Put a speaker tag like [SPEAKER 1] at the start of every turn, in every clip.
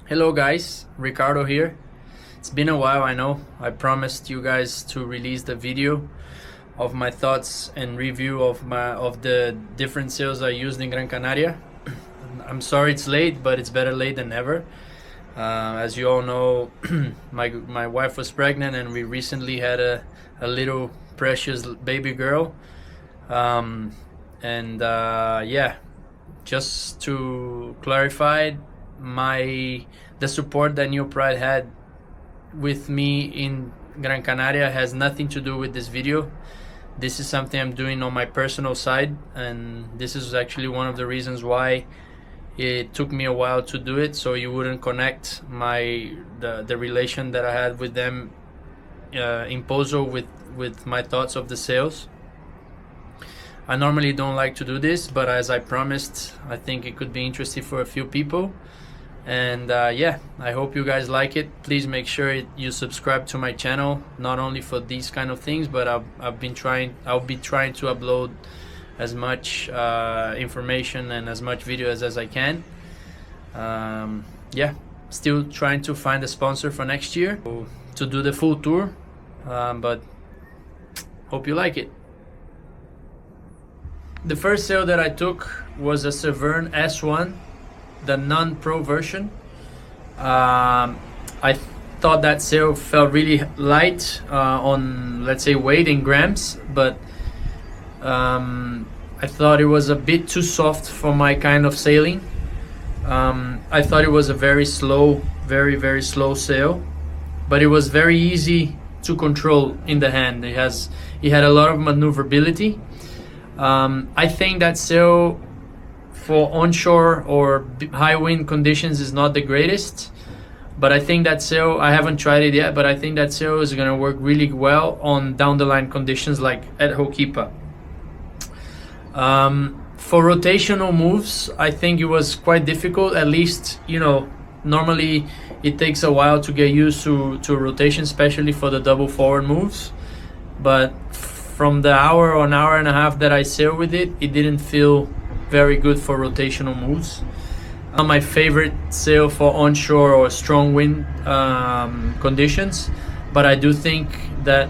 [SPEAKER 1] Hello guys, Ricardo here. It's been a while, I know. I promised you guys to release the video of my thoughts and review of the different sails I used in Gran Canaria. I'm sorry it's late, but it's better late than never. As you all know, my wife was pregnant and we recently had a little precious baby girl. Yeah, just to clarify, the support that Neilpryde had with me in Gran Canaria has nothing to do with this video. This is something I'm doing on my personal side, and this is actually one of the reasons why it took me a while to do it, so you wouldn't connect the relation that I had with them in Pozo with my thoughts of the sails. I normally don't like to do this, but as I promised, I think it could be interesting for a few people. And yeah, I hope you guys like it. Please make sure you subscribe to my channel, not only for these kind of things, but I'll be trying to upload as much information and as much videos as I can. Yeah, still trying to find a sponsor for next year to do the full tour, but hope you like it. The first sail that I took was a Severne S-1, the non-pro version. I thought that sail felt really light on, let's say, weight in grams, but I thought it was a bit too soft for my kind of sailing. I thought it was a very slow, very slow sail, but it was very easy to control in the hand. It had a lot of maneuverability. I think that sail for onshore or high wind conditions is not the greatest, but I think that sail, I haven't tried it yet, but I think that sail is going to work really well on down the line conditions like at Hoquipa. For rotational moves, I think it was quite difficult. At least, you know, normally it takes a while to get used to rotation, especially for the double forward moves, but from the hour or an hour and a half that I sailed with it, it didn't feel very good for rotational moves. Not my favorite sail for onshore or strong wind conditions, but I do think that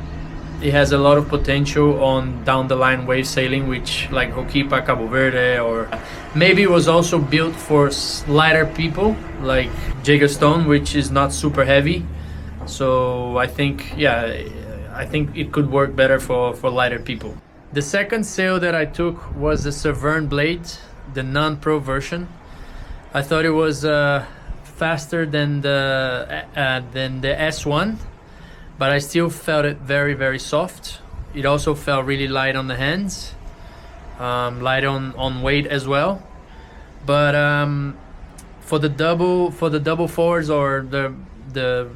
[SPEAKER 1] it has a lot of potential on down the line wave sailing, which like Hoquipa, Cabo Verde, or maybe it was also built for lighter people like Jager Stone, which is not super heavy. So I think, yeah, I think it could work better for lighter people. The second sail that I took was the Severne Blade, the non-pro version. I thought it was faster than the S1, but I still felt it very soft. It also felt really light on the hands, light on weight as well. But for the double forwards or the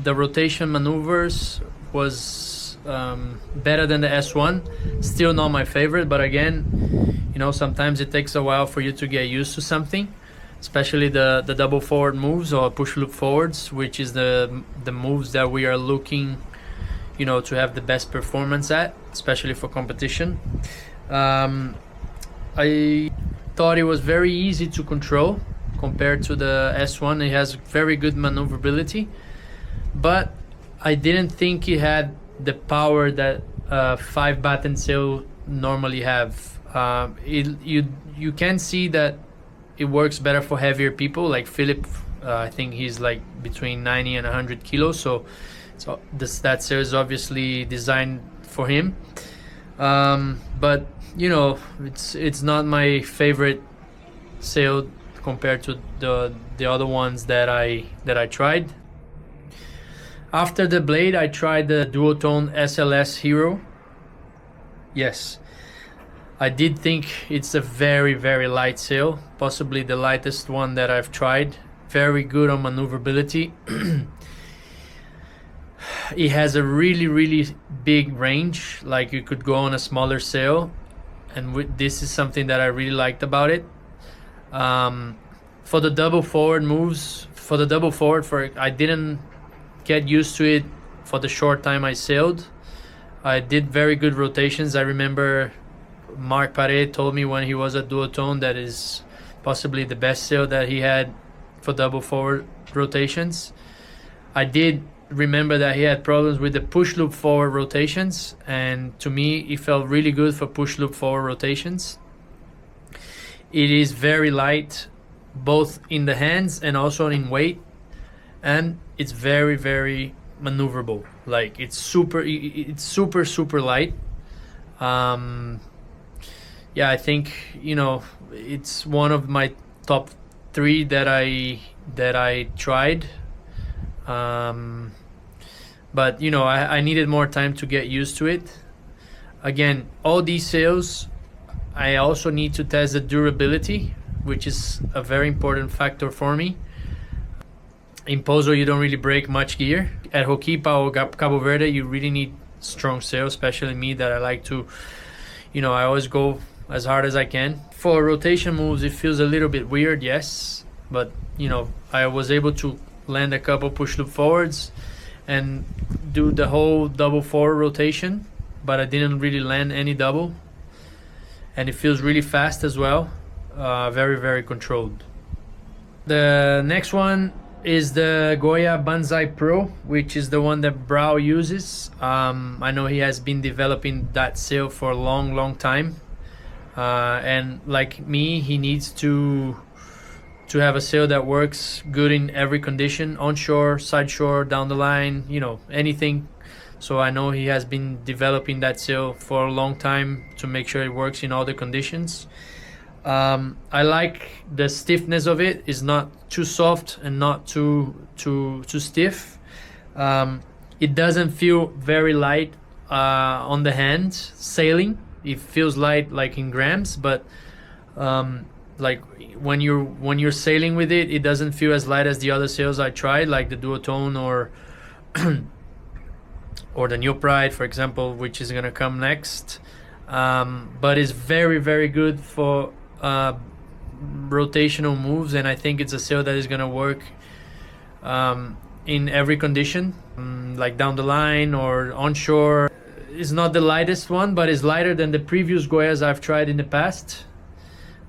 [SPEAKER 1] rotation maneuvers was better than the S1. Still not my favorite, but again, you know, sometimes it takes a while for you to get used to something, especially the double forward moves or push loop forwards, which is the moves that we are looking, you know, to have the best performance at, especially for competition. I thought it was very easy to control compared to the S1. It has very good maneuverability, but I didn't think it had the power that 5 batten sail normally have. You can see that it works better for heavier people like Philip. I think he's like between 90 and 100 kilos, so that sail is obviously designed for him. But you know, it's not my favorite sail compared to the other ones that I tried. After the Blade, I tried the Duotone SLS Hero. Yes, I did think it's a very light sail, possibly the lightest one that I've tried. Very good on maneuverability. It has a really big range, like you could go on a smaller sail, and this is something that I really liked about it. For the double forward moves, I didn't get used to it for the short time I sailed. I did very good rotations. I remember Mark Paret told me when he was at Duotone that is possibly the best sail that he had for double forward rotations. I did remember that he had problems with the push loop forward rotations, and to me it felt really good for push loop forward rotations. It is very light both in the hands and also in weight, and it's very, very maneuverable. Like it's super light. Yeah, I think, you know, it's one of my top 3 that I tried. But you know, I needed more time to get used to it. Again, all these sails, I also need to test the durability, which is a very important factor for me. In Pozo, you don't really break much gear. At Hoquipa or Cabo Verde, you really need strong sails, especially me, that I like to, you know, I always go as hard as I can. For rotation moves, it feels a little bit weird, yes, but you know, I was able to land a couple push loop forwards and do the whole double forward rotation, but I didn't really land any double, and it feels really fast as well. Very, very controlled. The next one is the Goya Banzai Pro, which is the one that Brau uses. I know he has been developing that sail for a long time, and like me, he needs to have a sail that works good in every condition, onshore, side shore, down the line, you know, anything. So I know he has been developing that sail for a long time to make sure it works in all the conditions. I like the stiffness of it. It's not too soft and not too stiff. It doesn't feel very light on the hand sailing. It feels light like in grams, but like when you're sailing with it, it doesn't feel as light as the other sails I tried, like the Duotone or or the Neilpryde, for example, which is gonna come next. But it's very, very good for rotational moves, and I think it's a sail that is gonna work in every condition, like down the line or onshore. It's not the lightest one, but it's lighter than the previous Goyas I've tried in the past.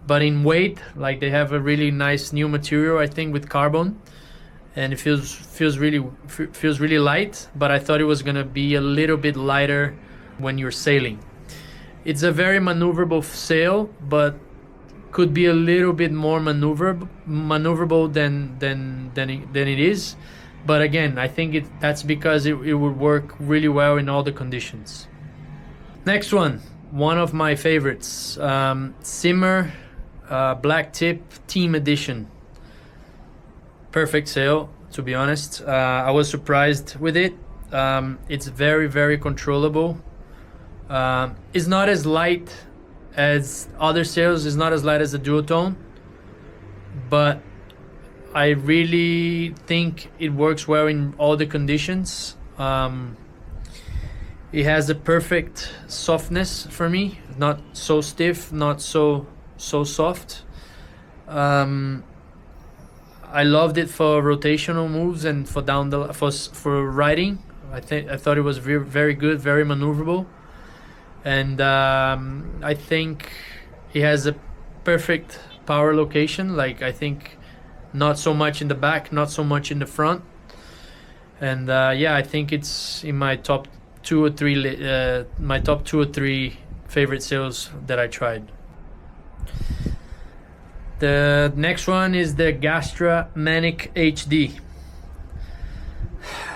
[SPEAKER 1] But in weight, like they have a really nice new material, I think, with carbon, and it feels really light. But I thought it was gonna be a little bit lighter when you're sailing. It's a very maneuverable sail, but could be a little bit more maneuverable than it is. But again, I think that's because it would work really well in all the conditions. Next one of my favorites, Simmer Black Tip Team Edition. Perfect sail, to be honest. I was surprised with it. It's very, very controllable. It's not as light as other sails. It's not as light as the Duotone, but I really think it works well in all the conditions. It has the perfect softness for me, not so stiff, not so soft. I loved it for rotational moves and for for riding. I thought it was very, very good, very maneuverable, and I think it has a perfect power location. Like I think not so much in the back, not so much in the front, and yeah, I think it's in my top 2 or 3 favorite sails that I tried. The next one is the Gaastra Manic HD.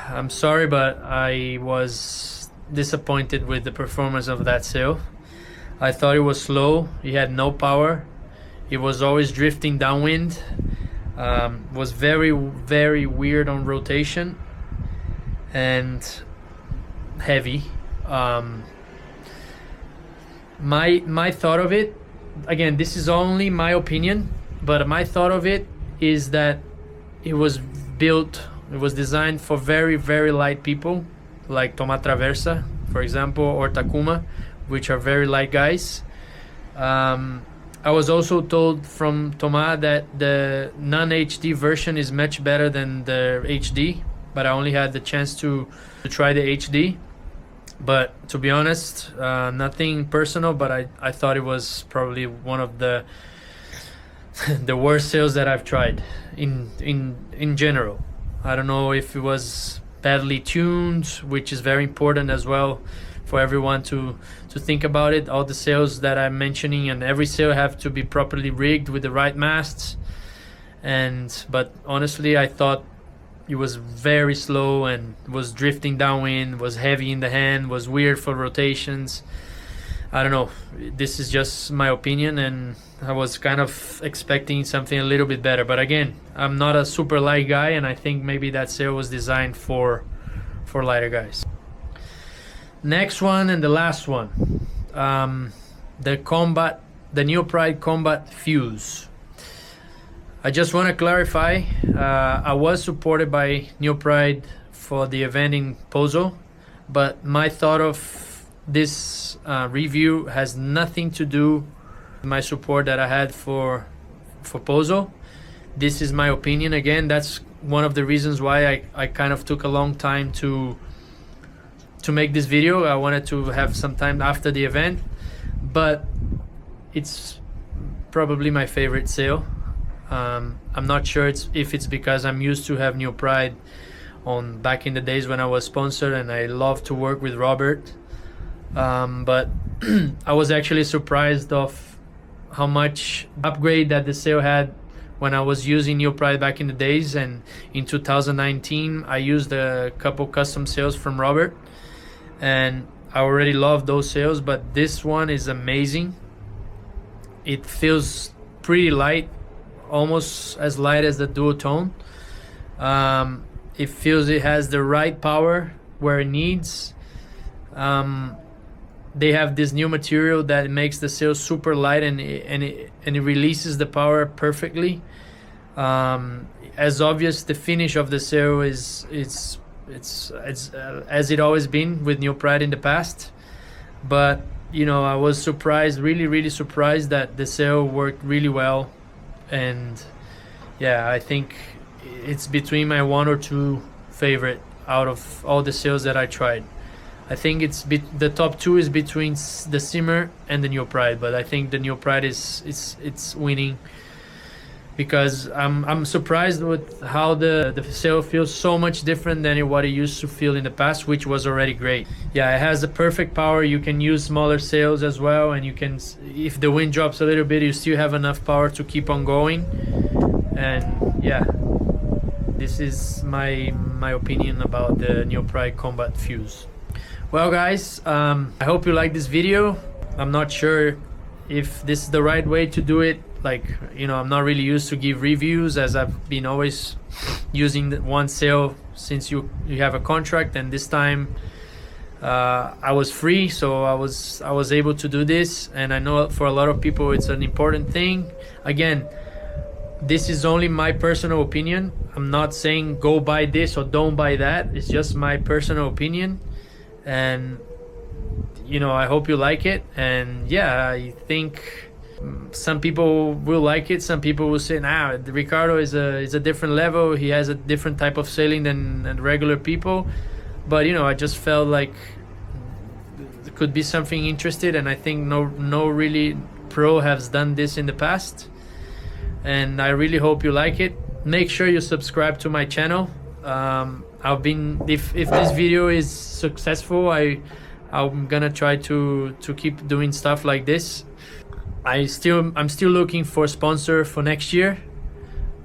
[SPEAKER 1] I'm sorry, but I was disappointed with the performance of that sail. I thought it was slow. It had no power. It was always drifting downwind. Was very, very weird on rotation and heavy. My thought of it, again, this is only my opinion, but my thought of it is that it was designed for very, very light people, like Tomás Traversa, for example, or Takuma, which are very light guys. I was also told from Tomás that the non-HD version is much better than the HD, but I only had the chance to try the HD. But to be honest, nothing personal, but I thought it was probably one of the the worst sails that I've tried in general. I don't know if it was badly tuned, which is very important as well for everyone to think about it. All the sails that I'm mentioning, and every sail have to be properly rigged with the right masts. But honestly, I thought it was very slow and was drifting downwind, was heavy in the hand, was weird for rotations. I don't know, this is just my opinion, and I was kind of expecting something a little bit better. But again, I'm not a super light guy, and I think maybe that sail was designed for lighter guys. Next one, and the last one, the Neilpryde Combat Fuse. I just want to clarify, I was supported by Neilpryde for the event in Pozo, but my thought of this review has nothing to do with my support that I had for Pozo. This is my opinion. Again, that's one of the reasons why I kind of took a long time to make this video. I wanted to have some time after the event, but it's probably my favorite sail. I'm not sure if it's because I'm used to have Neilpryde on back in the days when I was sponsored, and I love to work with Robert. But I was actually surprised of how much upgrade that the sail had when I was using Neilpryde back in the days. And in 2019 I used a couple custom sails from Robert, and I already love those sails, but this one is amazing. It feels pretty light, almost as light as the Duotone. It feels it has the right power where it needs. They have this new material that makes the sail super light, and it releases the power perfectly. As obvious, the finish of the sail is as it always been with Neilpryde in the past. But you know, I was surprised, really surprised that the sail worked really well. And yeah, I think it's between my 1 or 2 favorite out of all the sails that I tried. I think it's the top 2 is between the Simmer and the Neilpryde, but I think the Neilpryde is winning, because I'm surprised with how the sail feels so much different than what it used to feel in the past, which was already great. Yeah, it has the perfect power. You can use smaller sails as well, and you can, if the wind drops a little bit, you still have enough power to keep on going. And yeah, this is my opinion about the Neilpryde Combat Fuse. Well guys, I hope you like this video. I'm not sure if this is the right way to do it. Like, you know, I'm not really used to give reviews, as I've been always using one sail since you have a contract, and this time I was free, so I was able to do this. And I know for a lot of people it's an important thing. Again, this is only my personal opinion. I'm not saying go buy this or don't buy that. It's just my personal opinion. And you know, I hope you like it. And yeah, I think some people will like it. Some people will say, nah, Ricardo is a different level. He has a different type of sailing than regular people. But you know, I just felt like there could be something interested, and I think no really pro has done this in the past. And I really hope you like it. Make sure you subscribe to my channel. If this video is successful, I'm gonna try to keep doing stuff like this. I'm still looking for a sponsor for next year.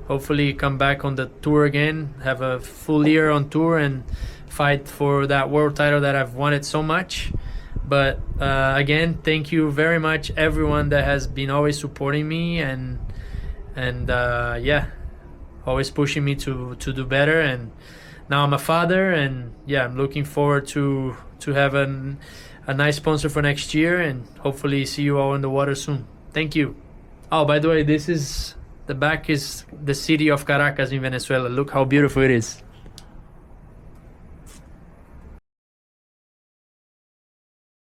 [SPEAKER 1] Hopefully come back on the tour again, have a full year on tour, and fight for that world title that I've wanted so much. But again, thank you very much everyone that has been always supporting me, and yeah, always pushing me to do better. And now I'm a father, and yeah, I'm looking forward to have a nice sponsor for next year, and hopefully see you all in the water soon. Thank you. Oh, by the way, the back is the city of Caracas in Venezuela. Look how beautiful it is.